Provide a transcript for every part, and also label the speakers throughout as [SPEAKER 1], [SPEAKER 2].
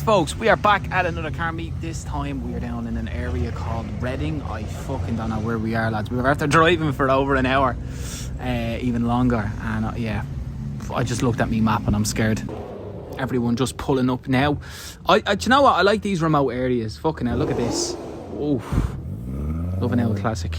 [SPEAKER 1] folks, we are back at another car meet. This time we are down in an area called Reading. I fucking don't know where we are, lads. We were after driving for over an hour, even longer, and yeah, I just looked at me map and I'm scared. Everyone just pulling up now. Do you know what? I like these remote areas. Fucking hell, look at this. Oof. Love an L classic.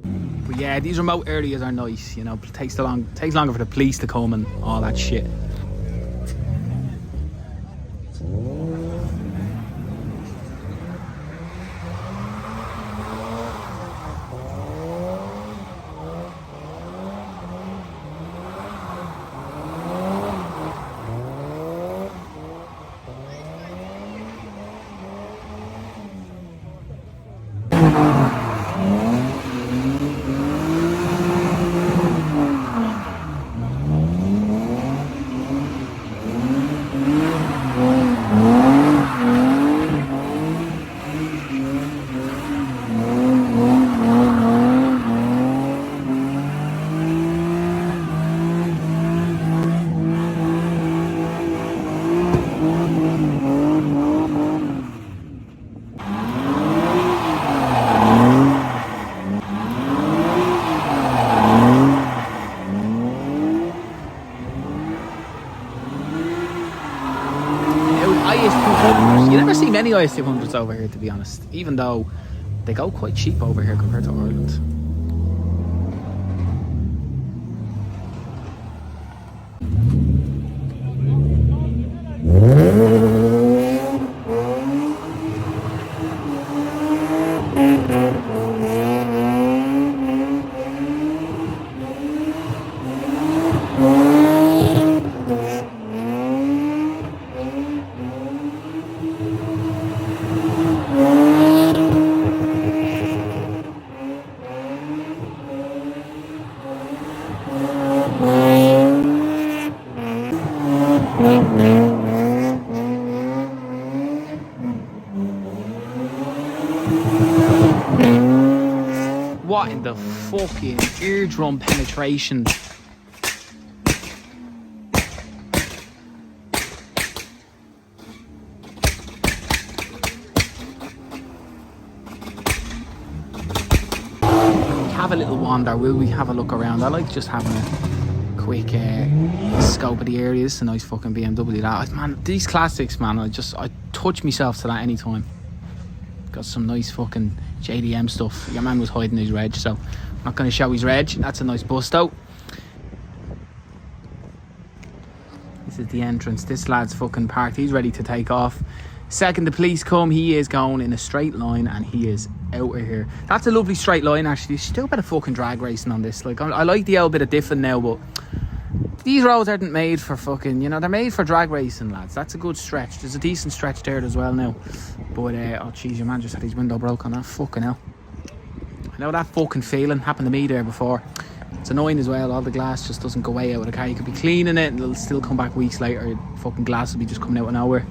[SPEAKER 1] But yeah, these remote areas are nice, you know. It takes longer for the police to come and all that shit. You never see many IS200s over here, to be honest, even though they go quite cheap over here compared to Ireland. What in the fucking eardrum penetration? Have a little wander, will we have a look around? I like just having a quick scope of the area. It's a nice fucking BMW that. Man, these classics, man, I touch myself to that anytime. Got some nice fucking JDM stuff. Your man was hiding his reg, so I'm not going to show his reg. That's a nice bust out. This is the entrance. This lad's fucking parked. He's ready to take off. Second the police come, he is going in a straight line and he is out of here. That's a lovely straight line, actually. There's still a bit of fucking drag racing on this. Like, I like the old bit of different now, but these roads aren't made for fucking, you know, they're made for drag racing, lads. That's a good stretch. There's a decent stretch there as well now. But, oh, jeez, your man just had his window broke on that. Fucking hell. I know that fucking feeling happened to me there before. It's annoying as well. All the glass just doesn't go away out of the car. You could be cleaning it and it'll still come back weeks later. Fucking glass will be just coming out of nowhere.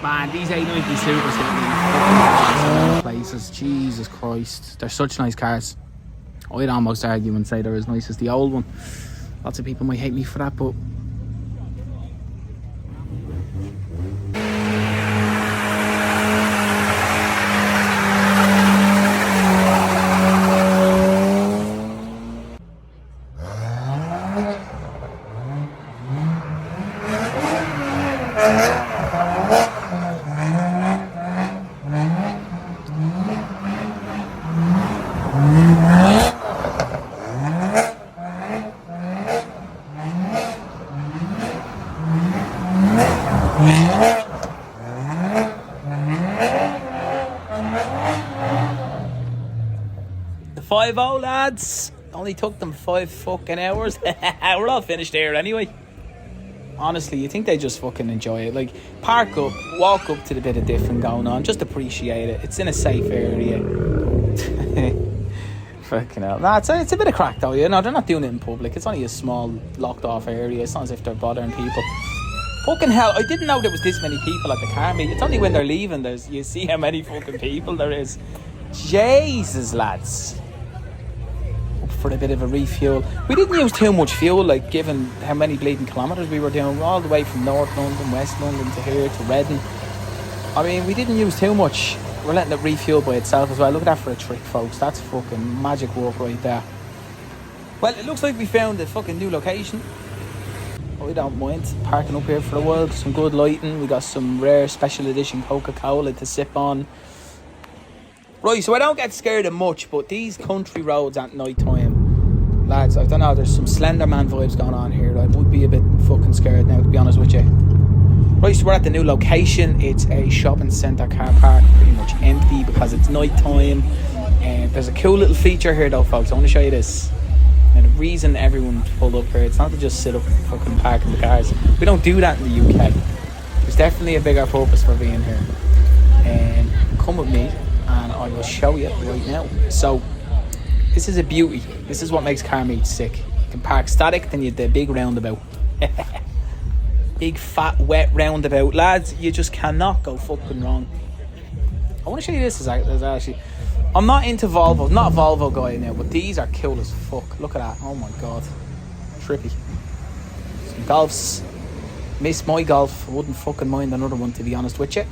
[SPEAKER 1] Man, these 890 Supers get me places. Jesus Christ. They're such nice cars. I'd almost argue and say they're as nice as the old one. Lots of people might hate me for that, but lads. Only took them 5 fucking hours. We're all finished here anyway. Honestly, you think they just fucking enjoy it. Like, park up, walk up to the bit of different going on, just appreciate it. It's in a safe area. Fucking hell. Nah, it's a bit of crack though, you know. They're not doing it in public. It's only a small, locked off area. It's not as if they're bothering people. Fucking hell, I didn't know there was this many people at the car meet. It's only when they're leaving you see how many fucking people there is. Jesus, lads. Up for a bit of a refuel. We didn't use too much fuel, like, given how many bleeding kilometres we were doing, all the way from North London, West London to here to Reading. I mean, we didn't use too much. We're letting it refuel by itself as well. Look at that for a trick, folks. That's fucking magic work right there. Well, it looks like we found a fucking new location. I don't mind parking up here for a while. Some good lighting. We got some rare special edition Coca-Cola to sip on. Right, so I don't get scared of much, but these country roads at night time, lads, I don't know, there's some Slender Man vibes going on here. I would be a bit fucking scared now, to be honest with you. Right, so we're at the new location. It's a shopping centre car park, pretty much empty because it's night time. And there's a cool little feature here though, folks. I want to show you this. And the reason everyone pulled up here, it's not to just sit up and fucking park in the cars. We don't do that in the UK. There's definitely a bigger purpose for being here. And come with me and I will show you right now. So this is a beauty. This is what makes car meets sick. You can park static, then you have the big roundabout. Big fat wet roundabout, lads. You just cannot go fucking wrong. I want to show you this as actually. I'm not into Volvo, not a Volvo guy now, but these are cool as fuck. Look at that. Oh my god, trippy. Some Golfs. Miss my Golf. I wouldn't fucking mind another one, to be honest with you.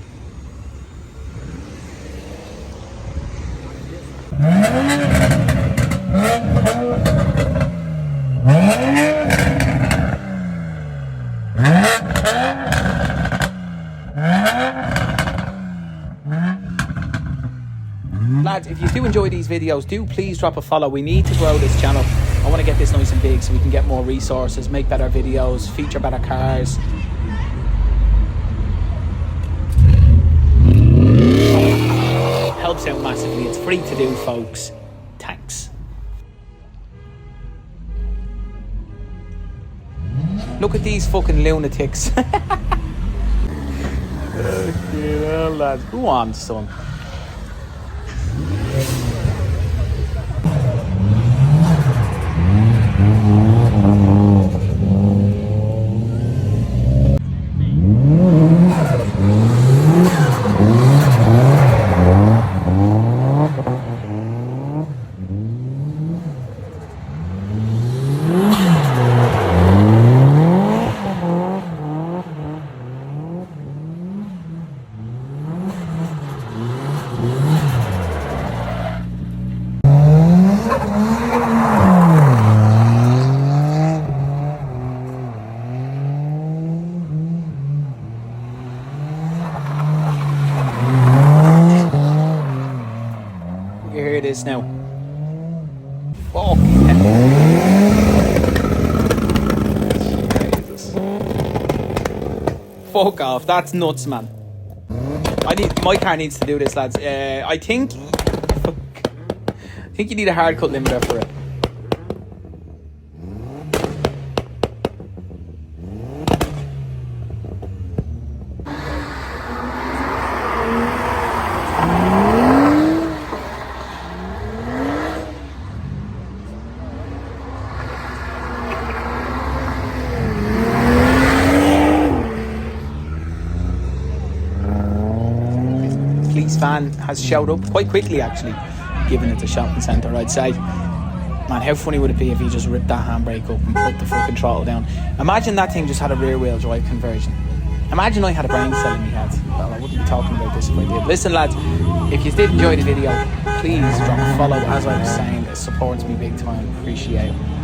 [SPEAKER 1] Lads, if you do enjoy these videos, do please drop a follow. We need to grow this channel. I want to get this nice and big so we can get more resources, make better videos, feature better cars. Helps out massively. It's free to do, folks. Thanks. Look at these fucking lunatics. Oh, lads. Go on, son. Here it is now. Fuck. Jesus. Fuck off. That's nuts, man. My car needs to do this, lads. I think you need a hard cut limiter for it. Van has showed up quite quickly, actually, given it's a shopping centre, I'd say. Man, how funny would it be if he just ripped that handbrake up and put the fucking throttle down? Imagine that thing just had a rear wheel drive conversion. Imagine I had a brain cell in my head. Well, I wouldn't be talking about this if I did. Listen, lads, if you did enjoy the video, please drop a follow. As I was saying, it supports me big time. Appreciate it.